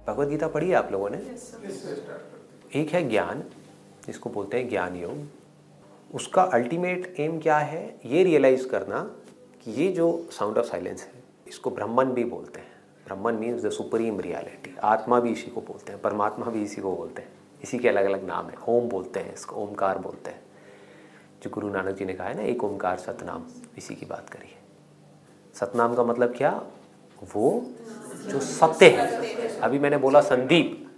भगवद गीता पढ़ी है आप लोगों ने? एक है ज्ञान, जिसको बोलते हैं ज्ञान योग। उसका अल्टीमेट एम क्या है? ये रियलाइज करना कि ये जो साउंड ऑफ साइलेंस है, इसको ब्रह्मन भी बोलते हैं। ब्रह्मन मीन्स द सुप्रीम रियलिटी। आत्मा भी इसी को बोलते हैं, परमात्मा भी इसी को बोलते हैं। इसी के अलग अलग नाम है। ओम बोलते हैं इसको, ओमकार बोलते हैं। जो गुरु नानक जी ने कहा है ना, एक ओमकार सतनाम, इसी की बात करी है। सतनाम का मतलब क्या? वो जो सत्य है। अभी मैंने बोला संदीप,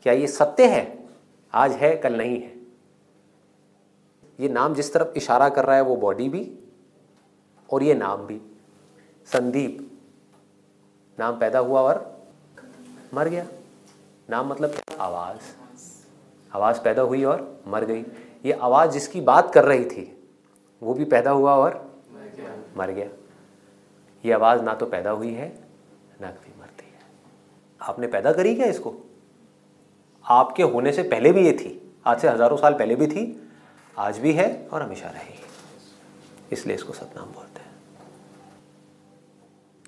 क्या ये सत्य है? आज है, कल नहीं है। ये नाम जिस तरफ इशारा कर रहा है, वो बॉडी भी और ये नाम भी। संदीप नाम पैदा हुआ और मर गया। नाम मतलब क्या? आवाज। आवाज पैदा हुई और मर गई। ये आवाज जिसकी बात कर रही थी, वो भी पैदा हुआ और मर गया। ये आवाज ना तो पैदा हुई है, ना कभी मरती है। आपने पैदा करी क्या इसको? आपके होने से पहले भी ये थी, आज से हजारों साल पहले भी थी, आज भी है और हमेशा रहेगी। इसलिए इसको सतनाम बोलते हैं।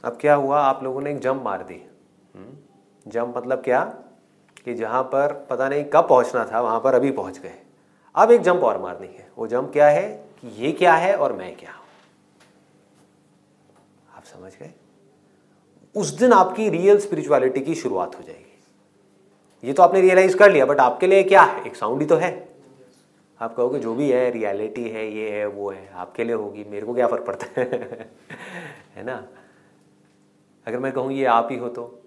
अब क्या हुआ, आप लोगों ने एक जंप मार दी। जंप मतलब क्या? कि जहां पर पता नहीं कब पहुंचना था, वहां पर अभी पहुंच गए। अब एक जंप और मारनी है। वो जंप क्या है? कि ये क्या है और मैं क्या हूं। आप समझ गए? उस दिन आपकी रियल स्पिरिचुअलिटी की शुरुआत हो जाएगी। ये तो आपने रियलाइज कर लिया, बट आपके लिए क्या है? एक साउंड ही तो है। आप कहोगे जो भी है रियलिटी है, ये है वो है, आपके लिए होगी, मेरे को क्या फर्क पड़ता है ना? अगर मैं कहूं ये आप ही हो, तो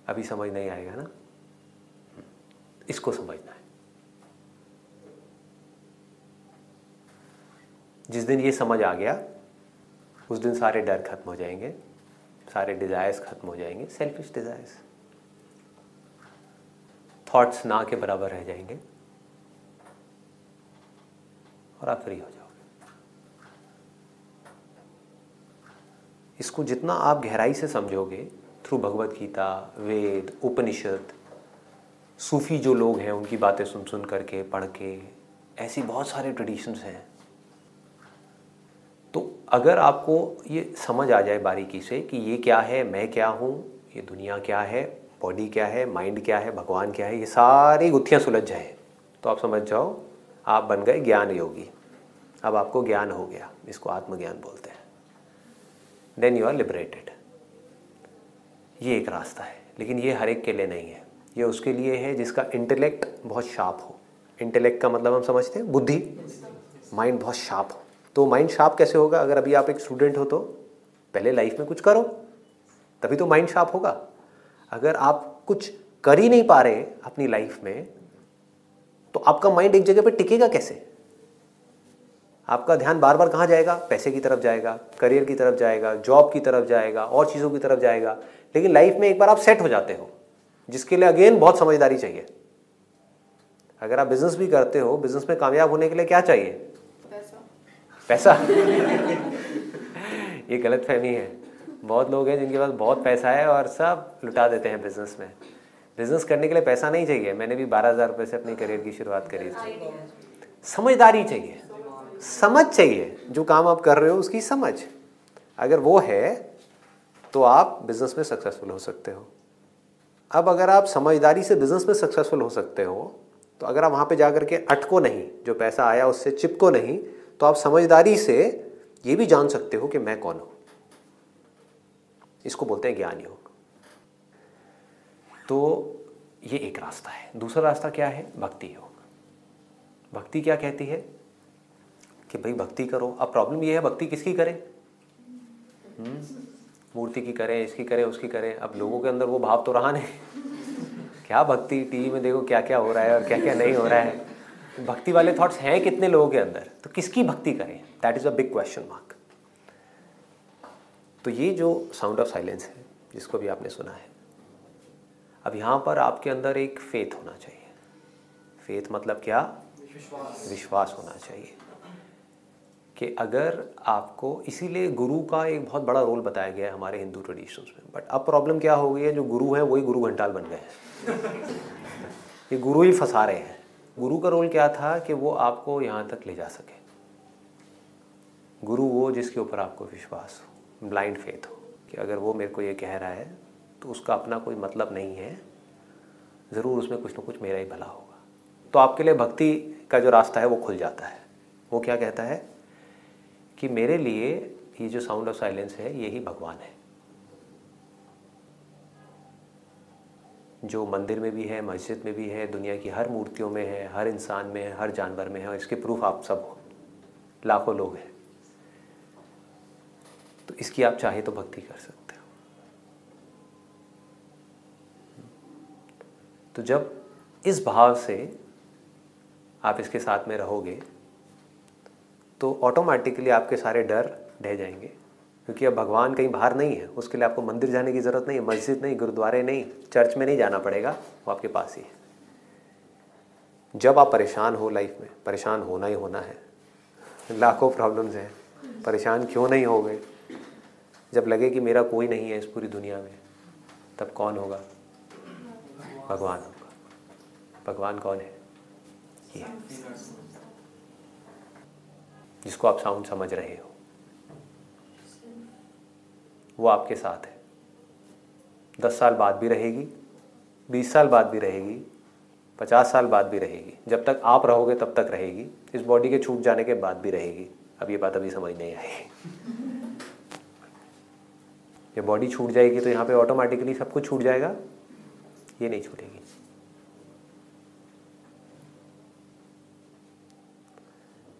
अभी समझ नहीं आएगा ना। इसको समझना है। जिस दिन ये समझ आ गया, उस दिन सारे डर खत्म हो जाएंगे, सारे डिजायर्स खत्म हो जाएंगे, सेल्फिश डिजायर्स। थॉट्स ना के बराबर रह जाएंगे और आप फ्री हो जाओगे। इसको जितना आप गहराई से समझोगे, थ्रू भगवद गीता, वेद, उपनिषद, सूफी जो लोग हैं उनकी बातें सुन सुन करके, पढ़ के, ऐसी बहुत सारे ट्रेडिशंस हैं। तो अगर आपको ये समझ आ जाए बारीकी से कि ये क्या है, मैं क्या हूँ, ये दुनिया क्या है, बॉडी क्या है, माइंड क्या है, भगवान क्या है, ये सारी गुत्थियाँ सुलझ जाए, तो आप समझ जाओ आप बन गए ज्ञान योगी। अब आपको ज्ञान हो गया, इसको आत्मज्ञान बोलते हैं। Then you are liberated. ये एक रास्ता है, लेकिन ये हर एक के लिए नहीं है। ये उसके लिए है जिसका इंटेलेक्ट बहुत शार्प हो। इंटेलेक्ट का मतलब हम समझते हैं बुद्धि, माइंड बहुत शार्प हो। तो माइंड शार्प कैसे होगा? अगर अभी आप एक स्टूडेंट हो तो पहले लाइफ में कुछ करो, तभी तो माइंड शार्प होगा। अगर आप कुछ कर ही नहीं पा रहे अपनी लाइफ में, तो आपका माइंड एक जगह पे टिकेगा कैसे? आपका ध्यान बार बार कहाँ जाएगा? पैसे की तरफ जाएगा, करियर की तरफ जाएगा, जॉब की तरफ जाएगा, और चीज़ों की तरफ जाएगा। लेकिन लाइफ में एक बार आप सेट हो जाते हो, जिसके लिए अगेन बहुत समझदारी चाहिए। अगर आप बिजनेस भी करते हो, बिजनेस में कामयाब होने के लिए क्या चाहिए? पैसा। ये गलत फहमी है। बहुत लोग हैं जिनके पास बहुत पैसा है और सब लुटा देते हैं बिजनेस में। बिजनेस करने के लिए पैसा नहीं चाहिए। मैंने भी 12,000 रुपये से अपनी करियर की शुरुआत करी थी। समझदारी चाहिए, समझ चाहिए। जो काम आप कर रहे हो उसकी समझ अगर वो है तो आप बिजनेस में सक्सेसफुल हो सकते हो। अब अगर आप समझदारी से बिजनेस में सक्सेसफुल हो सकते हो, तो अगर आप वहाँ पे जा करके अटको नहीं, जो पैसा आया उससे चिपको नहीं, तो आप समझदारी से ये भी जान सकते हो कि मैं कौन हूँ। इसको बोलते हैं ज्ञान योग। तो ये एक रास्ता है। दूसरा रास्ता क्या है? भक्ति योग। भक्ति क्या कहती है? कि भाई भक्ति करो। अब प्रॉब्लम ये है, भक्ति किसकी करें? मूर्ति की करें, इसकी करें, उसकी करें। अब लोगों के अंदर वो भाव तो रहा नहीं। क्या भक्ति, टीवी में देखो क्या क्या हो रहा है और क्या क्या नहीं हो रहा है। भक्ति वाले थॉट्स हैं कितने लोगों के अंदर? तो किसकी भक्ति करें? That is a big question mark. तो ये जो साउंड ऑफ साइलेंस है, जिसको भी आपने सुना है, अब यहाँ पर आपके अंदर एक फेथ होना चाहिए। फेथ मतलब क्या? विश्वास होना चाहिए कि अगर आपको, इसीलिए गुरु का एक बहुत बड़ा रोल बताया गया है हमारे हिंदू ट्रेडिशंस में। बट अब प्रॉब्लम क्या हो गई है, जो गुरु हैं वही गुरु घंटाल बन गए हैं। ये गुरु ही फंसा रहे हैं। गुरु का रोल क्या था? कि वो आपको यहाँ तक ले जा सके। गुरु वो जिसके ऊपर आपको विश्वास हो, ब्लाइंड फेथ हो। कि अगर वो मेरे को ये कह रहा है तो उसका अपना कोई मतलब नहीं है, ज़रूर उसमें कुछ ना कुछ मेरा ही भला होगा। तो आपके लिए भक्ति का जो रास्ता है वो खुल जाता है। वो क्या कहता है कि मेरे लिए ये जो साउंड ऑफ साइलेंस है यही भगवान है, जो मंदिर में भी है, मस्जिद में भी है, दुनिया की हर मूर्तियों में है, हर इंसान में है, हर जानवर में है, और इसके प्रूफ आप सब हो, लाखों लोग हैं। तो इसकी आप चाहे तो भक्ति कर सकते हो। तो जब इस भाव से आप इसके साथ में रहोगे तो ऑटोमेटिकली आपके सारे डर ढह जाएंगे, क्योंकि अब भगवान कहीं बाहर नहीं है। उसके लिए आपको मंदिर जाने की ज़रूरत नहीं है, मस्जिद नहीं, गुरुद्वारे नहीं, चर्च में नहीं जाना पड़ेगा, वो आपके पास ही है। जब आप परेशान हो लाइफ में, परेशान होना ही होना है, लाखों प्रॉब्लम्स हैं, परेशान क्यों नहीं हो गए? जब लगे कि मेरा कोई नहीं है इस पूरी दुनिया में, तब कौन होगा? भगवान होगा। भगवान कौन है? ये जिसको आप साउंड समझ रहे हो, वो आपके साथ है। 10 साल बाद भी रहेगी, 20 साल बाद भी रहेगी, 50 साल बाद भी रहेगी। जब तक आप रहोगे तब तक रहेगी। इस बॉडी के छूट जाने के बाद भी रहेगी। अब ये बात अभी समझ नहीं आई। ये बॉडी छूट जाएगी तो यहाँ पे ऑटोमेटिकली सब कुछ छूट जाएगा? ये नहीं छूटेगी।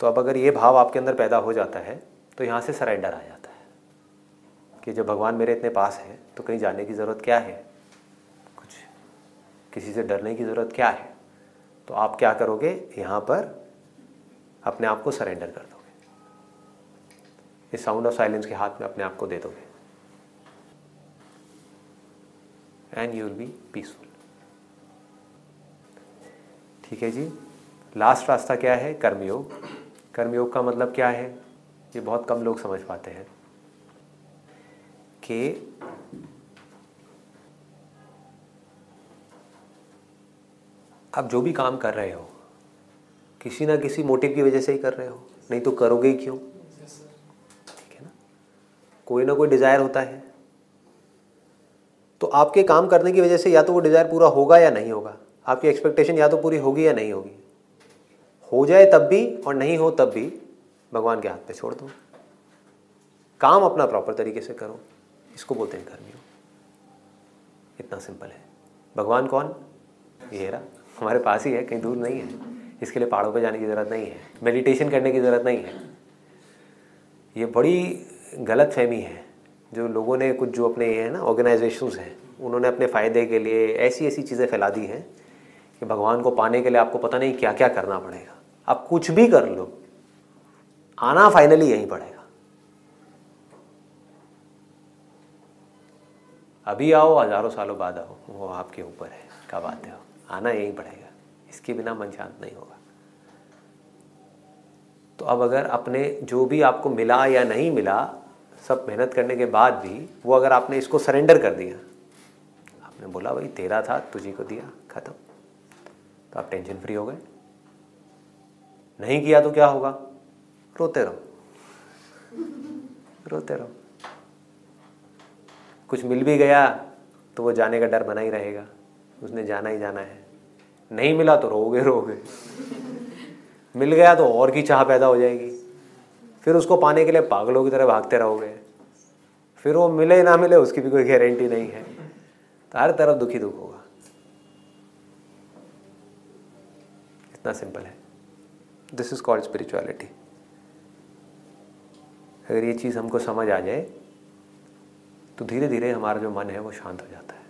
तो अब अगर ये भाव आपके अंदर पैदा हो जाता है तो यहाँ से सरेंडर आ जाता है कि जब भगवान मेरे इतने पास है तो कहीं जाने की ज़रूरत क्या है, कुछ किसी से डरने की ज़रूरत क्या है। तो आप क्या करोगे? यहाँ पर अपने आप को सरेंडर कर दोगे, इस साउंड ऑफ साइलेंस के हाथ में अपने आप को दे दोगे, and you will be peaceful. ठीक है जी। लास्ट रास्ता क्या है? कर्मयोग। कर्मयोग का मतलब क्या है? ये बहुत कम लोग समझ पाते हैं कि आप जो भी काम कर रहे हो किसी ना किसी मोटिव की वजह से ही कर रहे हो, नहीं तो करोगे ही क्यों? ठीक है ना, कोई ना कोई डिजायर होता है। तो आपके काम करने की वजह से या तो वो डिजायर पूरा होगा या नहीं होगा। आपकी एक्सपेक्टेशन या तो पूरी होगी या नहीं होगी। हो जाए तब भी और नहीं हो तब भी भगवान के हाथ पे छोड़ दो। काम अपना प्रॉपर तरीके से करो, इसको बोलते हैं कर्मयोग। इतना सिंपल है। भगवान कौन? ये रहा, हमारे पास ही है, कहीं दूर नहीं है। इसके लिए पहाड़ों पे जाने की ज़रूरत नहीं है, मेडिटेशन करने की ज़रूरत नहीं है। ये बड़ी गलत फहमी है जो लोगों ने, कुछ जो अपने ये है ना ऑर्गेनाइजेशंस हैं, उन्होंने अपने फ़ायदे के लिए ऐसी ऐसी चीज़ें फैला दी हैं कि भगवान को पाने के लिए आपको पता नहीं क्या क्या करना पड़ेगा। आप कुछ भी कर लो, आना फाइनली यहीं पड़ेगा। अभी आओ, हज़ारों सालों बाद आओ, वो आपके ऊपर है कब आते हो, आना यहीं पड़ेगा। इसके बिना मन शांत नहीं होगा। तो अब अगर अपने जो भी आपको मिला या नहीं मिला, सब मेहनत करने के बाद भी, वो अगर आपने इसको सरेंडर कर दिया, आपने बोला भाई तेरा था, तुझे को दिया, खत्म, तो आप टेंशन फ्री हो गए। नहीं किया तो क्या होगा? रोते रहो, रोते रहो। कुछ मिल भी गया तो वो जाने का डर बना ही रहेगा, उसने जाना ही जाना है। नहीं मिला तो रोगे रोगे, मिल गया तो और की चाह पैदा हो जाएगी, फिर उसको पाने के लिए पागलों की तरह भागते रहोगे, फिर वो मिले ना मिले उसकी भी कोई गारंटी नहीं है। तो हर तरफ दुखी दुख होगा। इतना सिंपल है। This is called spirituality. अगर ये चीज़ हमको समझ आ जाए तो धीरे धीरे हमारा जो मन है वो शांत हो जाता है।